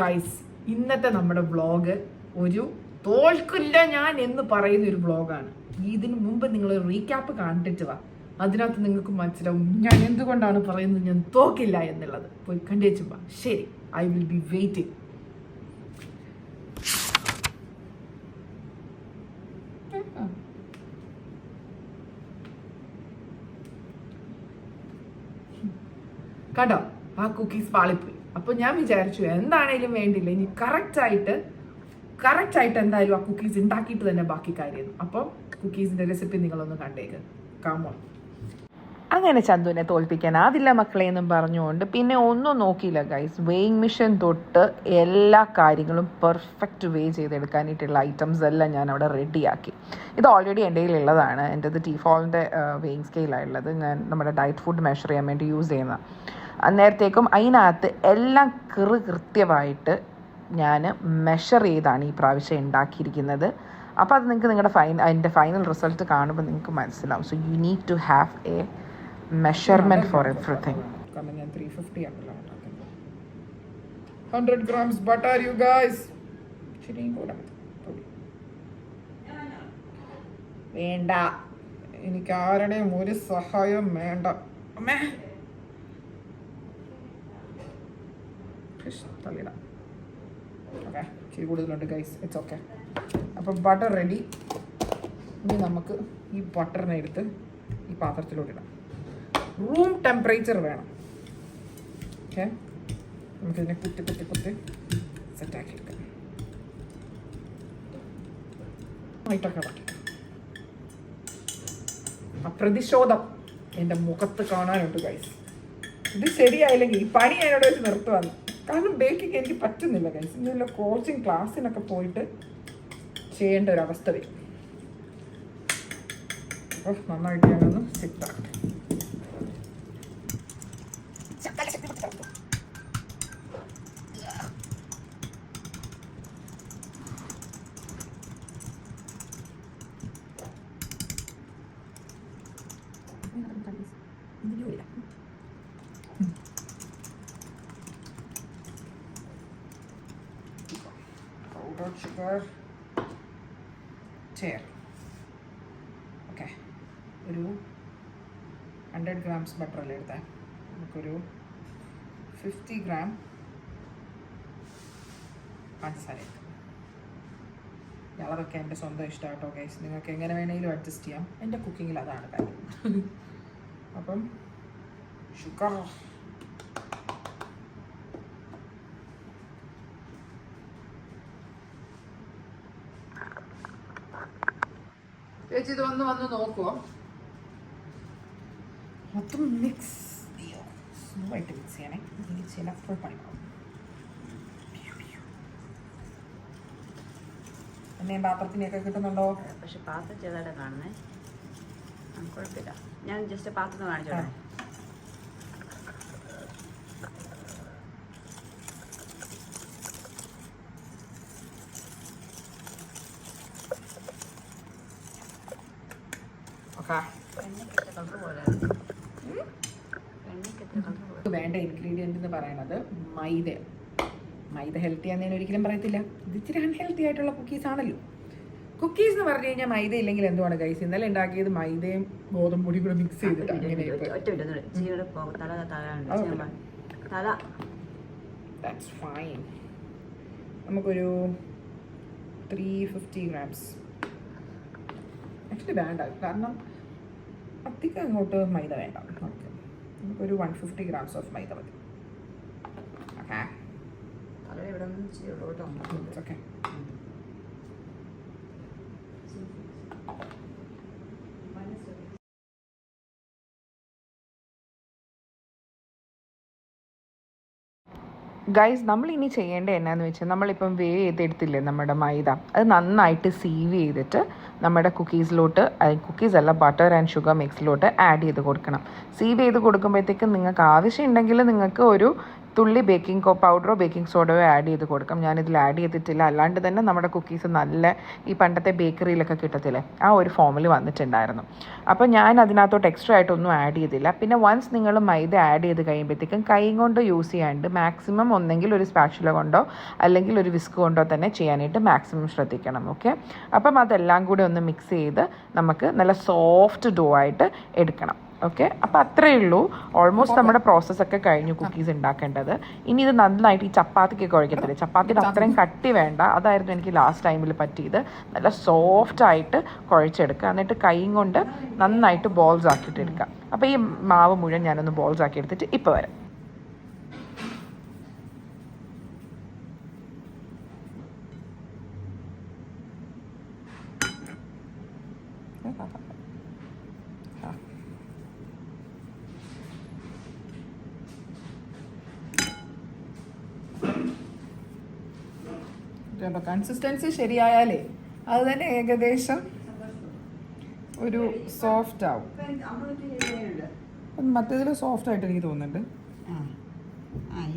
Guys, ഇന്നത്തെ നമ്മുടെ vlog ഒരു തോൽക്കില്ല ഞാൻ എന്ന് പറയുന്ന ഒരു വ്ളോഗാണ്. ഇതിന് മുമ്പ് നിങ്ങൾ റീക്യാപ്പ് കണ്ടിട്ട് വാ, അതിനകത്ത് നിങ്ങൾക്ക് മനസ്സിലാവും ഞാൻ എന്തുകൊണ്ടാണ് പറയുന്നത് ഞാൻ തോക്കില്ല എന്നുള്ളത്. പോയി കണ്ടേച്ചു വാ. ശരി, ഐ വിൽ ബി വെയിറ്റിംഗ്. കണ്ടോ, ആ കുക്കീസ് പാളിപ്പോയി. അപ്പോൾ ഞാൻ വിചാരിച്ചു എന്താണേലും വേണ്ടില്ല, ഇനി കറക്റ്റായിട്ട് എന്തായാലും ആ കുക്കീസ് ഉണ്ടാക്കിയിട്ട് തന്നെ ബാക്കി കാര്യം. അപ്പം കുക്കീസിന്റെ റെസിപ്പി നിങ്ങളൊന്ന് കണ്ടേക്ക്. കാമോ. അങ്ങനെ ചന്തുവിനെ തോൽപ്പിക്കാനാവില്ല മക്കളെ എന്നും പറഞ്ഞുകൊണ്ട് പിന്നെ ഒന്നും നോക്കിയില്ല ഗൈസ്. വെയിങ് മെഷീൻ തൊട്ട് എല്ലാ കാര്യങ്ങളും പെർഫെക്റ്റ് വേ ചെയ്തെടുക്കാനായിട്ടുള്ള ഐറ്റംസ് എല്ലാം ഞാൻ അവിടെ റെഡിയാക്കി. ഇത് ഓൾറെഡി എൻ്റെ കയ്യിലുള്ളതാണ്. എൻ്റെത് ടീഫോളിൻ്റെ വെയിങ് സ്കെയിലായുള്ളത്. ഞാൻ നമ്മുടെ ഡയറ്റ് ഫുഡ് മെഷർ ചെയ്യാൻ വേണ്ടി യൂസ് ചെയ്യുന്ന. അന്നേരത്തേക്കും അതിനകത്ത് എല്ലാം കൃത്യമായിട്ട് ഞാൻ മെഷർ ചെയ്താണ് ഈ പ്രാവശ്യം ഉണ്ടാക്കിയിരിക്കുന്നത്. അപ്പോൾ അത് നിങ്ങൾക്ക് നിങ്ങളുടെ അതിൻ്റെ ഫൈനൽ റിസൾട്ട് കാണുമ്പോൾ നിങ്ങൾക്ക് മനസ്സിലാവും. So you need to have a measurement for everything. ഞാൻ 350 ആണല്ലോ ഉണ്ടാക്കുന്നത്. 100 grams butter you guys. ശരിയും കൂടെ വേണ്ട, എനിക്ക് ആരുടെയും ഒരു സഹായം വേണ്ട. അമ്മേ തള്ളിടാം. ഓക്കെ, ഇച്ചിരി കൂടുതലുണ്ട് ഗൈസ്, ഇറ്റ്സ് ഓക്കെ. അപ്പം ബട്ടർ റെഡി. ഇനി നമുക്ക് ഈ ബട്ടറിനെ എടുത്ത് ഈ പാത്രത്തിലോട്ടിടാം. റൂം ടെമ്പറേച്ചർ വേണം. ഓക്കെ, നമുക്കിതിനെ കുത്തി സെറ്റാക്കി എടുക്കാം. ആയിട്ടൊക്കെ ആ പ്രതിഷോധം എൻ്റെ മുഖത്ത് കാണാനുണ്ട് ഗൈസ്. ഇത് ശരിയായില്ലെങ്കിൽ ഈ പണി എന്നോട് വെച്ച് നിർത്തുവാന്ന്. കാരണം ബേക്കിംഗ് എനിക്ക് പറ്റുന്നില്ല ഗൈസ്. ഇങ്ങനെയുള്ള കോച്ചിങ് ക്ലാസ്സിനൊക്കെ പോയിട്ട് ചെയ്യേണ്ട ഒരു അവസ്ഥ വരും. അപ്പോൾ നന്നായിട്ട് ഞാനൊന്ന് സെറ്റാക്കട്ടെ. Sugar chair. ഓക്കെ, ഒരു 100 grams ബട്ടറല്ലേ എടുത്താൽ നമുക്കൊരു 50 gram പഞ്ചസാര. അളവൊക്കെ എൻ്റെ സ്വന്തം ഇഷ്ടം കേട്ടോ ഗൈസ്. നിങ്ങൾക്ക് എങ്ങനെ വേണമെങ്കിലും അഡ്ജസ്റ്റ് ചെയ്യാം. എൻ്റെ കുക്കിങ്ങിൽ അതാണ് കാര്യം. അപ്പം ഷുഗർ ചേച്ചി ഇത് വന്ന് നോക്കുമോ? മൊത്തം മിക്സ് സ്ലോവായിട്ട് മിക്സ് ചെയ്യണേ. ഇനി ചിലപ്പോൾ പണിയാവും. എന്നെ പാത്രത്തിനൊക്കെ കിട്ടുന്നുണ്ടോ? പക്ഷെ പാത്രം ചെയ്താലേ കാണുന്നേ. കുഴപ്പമില്ല, ഞാൻ ജസ്റ്റ് പാത്രം കാണിച്ചോളാം. വേണ്ട ഇൻഗ്രീഡിയൻ്റ് എന്ന് പറയുന്നത് മൈദ. ഹെൽത്തി ആണെന്ന് ഒരിക്കലും പറയത്തില്ല. ഇത് ഇച്ചിരി അൺഹെൽത്തി ആയിട്ടുള്ള കുക്കീസ് ആണല്ലോ. കുക്കീസ് എന്ന് പറഞ്ഞു കഴിഞ്ഞാൽ മൈദ ഇല്ലെങ്കിൽ എന്തുവാണ് ഗൈസ്? ഇന്നലെ ഉണ്ടാക്കിയത് മൈദയും ഗോതമ്പ് പൊടിയും കൂടെ മിക്സ് ചെയ്തിട്ട് ദാറ്റ്സ് ഫൈൻ. നമുക്കൊരു 350 grams ആക്ച്വലി വേണ്ട, കാരണം അധികം അങ്ങോട്ട് മൈദ വേണ്ട. നമുക്കൊരു 150 grams ഓഫ് മൈദ മതി. Okay okay. ഗൈസ്, നമ്മളിനി ചെയ്യേണ്ടത് എന്നാന്ന് വെച്ചാൽ നമ്മളിപ്പം ചെയ്തെടുത്തില്ലേ നമ്മുടെ മൈദ, അത് നന്നായിട്ട് സീവ് ചെയ്തിട്ട് നമ്മുടെ കുക്കീസിലോട്ട്, കുക്കീസ് അല്ല ബട്ടർ ആൻഡ് ഷുഗർ മിക്സിലോട്ട് ആഡ് ചെയ്ത് കൊടുക്കണം. സീവ് ചെയ്ത് കൊടുക്കുമ്പോഴത്തേക്കും നിങ്ങൾക്ക് ആവശ്യമുണ്ടെങ്കിൽ നിങ്ങൾക്ക് ഒരു തുള്ളി ബേക്കിംഗ് പൗഡറോ ബേക്കിംഗ് സോഡയോ ആഡ് ചെയ്ത് കൊടുക്കാം. ഞാനിതിൽ ആഡ് ചെയ്തിട്ടില്ല. അല്ലാണ്ട് തന്നെ നമ്മുടെ കുക്കീസ് നല്ല ഈ പണ്ടത്തെ ബേക്കറിയിലൊക്കെ കിട്ടത്തില്ലേ ആ ഒരു ഫോമിൽ വന്നിട്ടുണ്ടായിരുന്നു. അപ്പോൾ ഞാൻ അതിനകത്തോട്ട് എക്സ്ട്രാ ആയിട്ടൊന്നും ആഡ് ചെയ്തില്ല. പിന്നെ വൺസ് നിങ്ങൾ മൈദ ആഡ് ചെയ്ത് കഴിയുമ്പോഴത്തേക്കും കൈ കൊണ്ട് യൂസ് ചെയ്യാണ്ട് മാക്സിമം ഒന്നെങ്കിൽ ഒരു സ്പാച്ചുല കൊണ്ടോ അല്ലെങ്കിൽ ഒരു വിസ്ക് കൊണ്ടോ തന്നെ ചെയ്യാനായിട്ട് മാക്സിമം ശ്രദ്ധിക്കണം. ഓക്കെ, അപ്പം അതെല്ലാം കൂടി ഒന്ന് മിക്സ് ചെയ്ത് നമുക്ക് നല്ല സോഫ്റ്റ് ഡോ ആയിട്ട് എടുക്കണം. ഓക്കെ, അപ്പോൾ അത്രയേ ഉള്ളൂ. ഓൾമോസ്റ്റ് നമ്മുടെ പ്രോസസ്സൊക്കെ കഴിഞ്ഞു കുക്കീസ് ഉണ്ടാക്കേണ്ടത്. ഇനി ഇത് നന്നായിട്ട് ഈ ചപ്പാത്തിക്ക് കുഴക്കത്തില്ലേ, ചപ്പാത്തിയുടെ അത്രയും കട്ടി വേണ്ട. അതായിരുന്നു എനിക്ക് ലാസ്റ്റ് ടൈമിൽ പറ്റിയത്. നല്ല സോഫ്റ്റായിട്ട് കുഴച്ചെടുക്കുക. എന്നിട്ട് കൈ കൊണ്ട് നന്നായിട്ട് ബോൾസ് ആക്കിയിട്ട് എടുക്കുക. അപ്പോൾ ഈ മാവ് മുഴുവൻ ഞാനൊന്ന് ബോൾസ് ആക്കി എടുത്തിട്ട് ഇപ്പോൾ വരാം. കൺസിസ്റ്റൻസി ശരിയായാലേ അത് തന്നെ ഏകദേശം ഒരു സോഫ്റ്റ് ആവും. മറ്റേതിൽ സോഫ്റ്റ് ആയിട്ട് എനിക്ക് തോന്നുന്നുണ്ട്.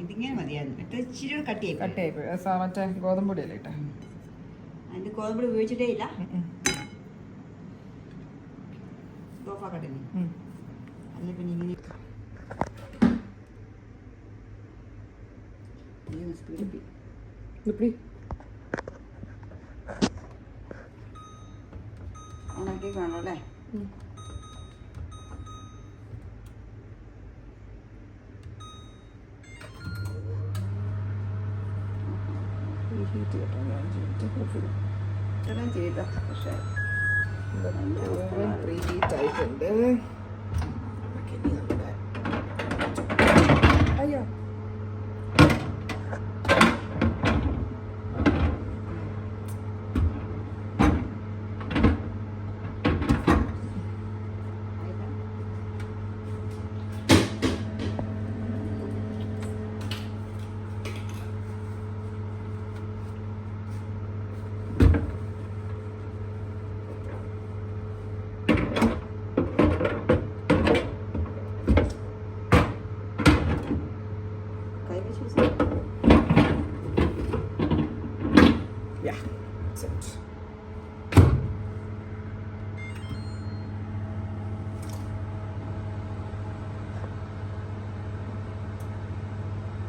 ഇതിങ്ങനെ മതിയായിരുന്നു. കട്ടിയായിപ്പോയി. മറ്റേ ഗോതമ്പ് പൊടിയല്ലേ ഇട്ടെ? അതിന്റെ ഗോതമ്പ് പൊടി ഉപയോഗിച്ചിട്ടേ ഇല്ല. അല്ലെ പിന്നെ ഇങ്ങനെ ഓണാക്കി കാണും അല്ലേ? ചെയ്ത പക്ഷേ പ്രീ ഹീറ്റ് ആയിട്ടുണ്ട്. അയ്യോ, yeah, that's it.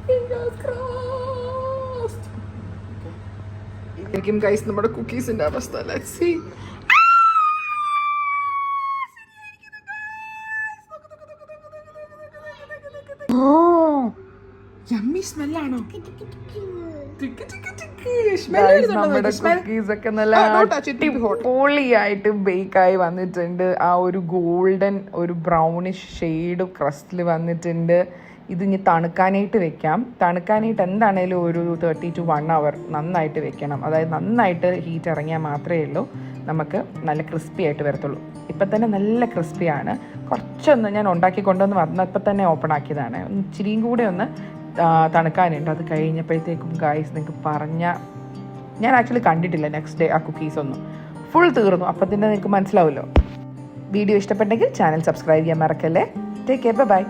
Fingers crossed. ശരിക്കും ഗൈസ് നമ്മുടെ കുക്കീസിന്റെ അവസ്ഥ ലെറ്റ്സ് സീ. ഓ യമ്മി സ്മെല്ലാണോ? നമ്മുടെ കുക്കീസ് ഒക്കെ നല്ല അടിപൊളിയായിട്ട് ബേക്കായി വന്നിട്ടുണ്ട്. ആ ഒരു ഗോൾഡൻ ഒരു ബ്രൗണിഷ് ഷെയ്ഡ് ക്രസ്റ്റിൽ വന്നിട്ടുണ്ട്. ഇത് ഇനി തണുക്കാനായിട്ട് വെക്കാം. തണുക്കാനായിട്ട് എന്താണേലും ഒരു 30 to 1 hour നന്നായിട്ട് വെക്കണം. അതായത് നന്നായിട്ട് ഹീറ്റ് ഇറങ്ങിയാൽ മാത്രമേ ഉള്ളൂ നമുക്ക് നല്ല ക്രിസ്പി ആയിട്ട് വരത്തുള്ളൂ. ഇപ്പം തന്നെ നല്ല ക്രിസ്പിയാണ്. കുറച്ചൊന്ന് ഞാൻ ഉണ്ടാക്കി കൊണ്ടുവന്ന് വന്നപ്പോൾ തന്നെ ഓപ്പൺ ആക്കിയതാണ്. ഇച്ചിരിയും കൂടെ ഒന്ന് തണുക്കാനുണ്ട്. അത് കഴിഞ്ഞപ്പോഴത്തേക്കും ഗായ്സ് നിങ്ങൾക്ക് ഞാൻ ആക്ച്വലി കണ്ടിട്ടില്ല നെക്സ്റ്റ് ഡേ ആ കുക്കീസ് ഒന്നും ഫുൾ തീർന്നു. അപ്പം തന്നെ നിങ്ങൾക്ക് മനസ്സിലാവുമല്ലോ. വീഡിയോ ഇഷ്ടപ്പെട്ടെങ്കിൽ ചാനൽ സബ്സ്ക്രൈബ് ചെയ്യാൻ മറക്കല്ലേ. Take care, by.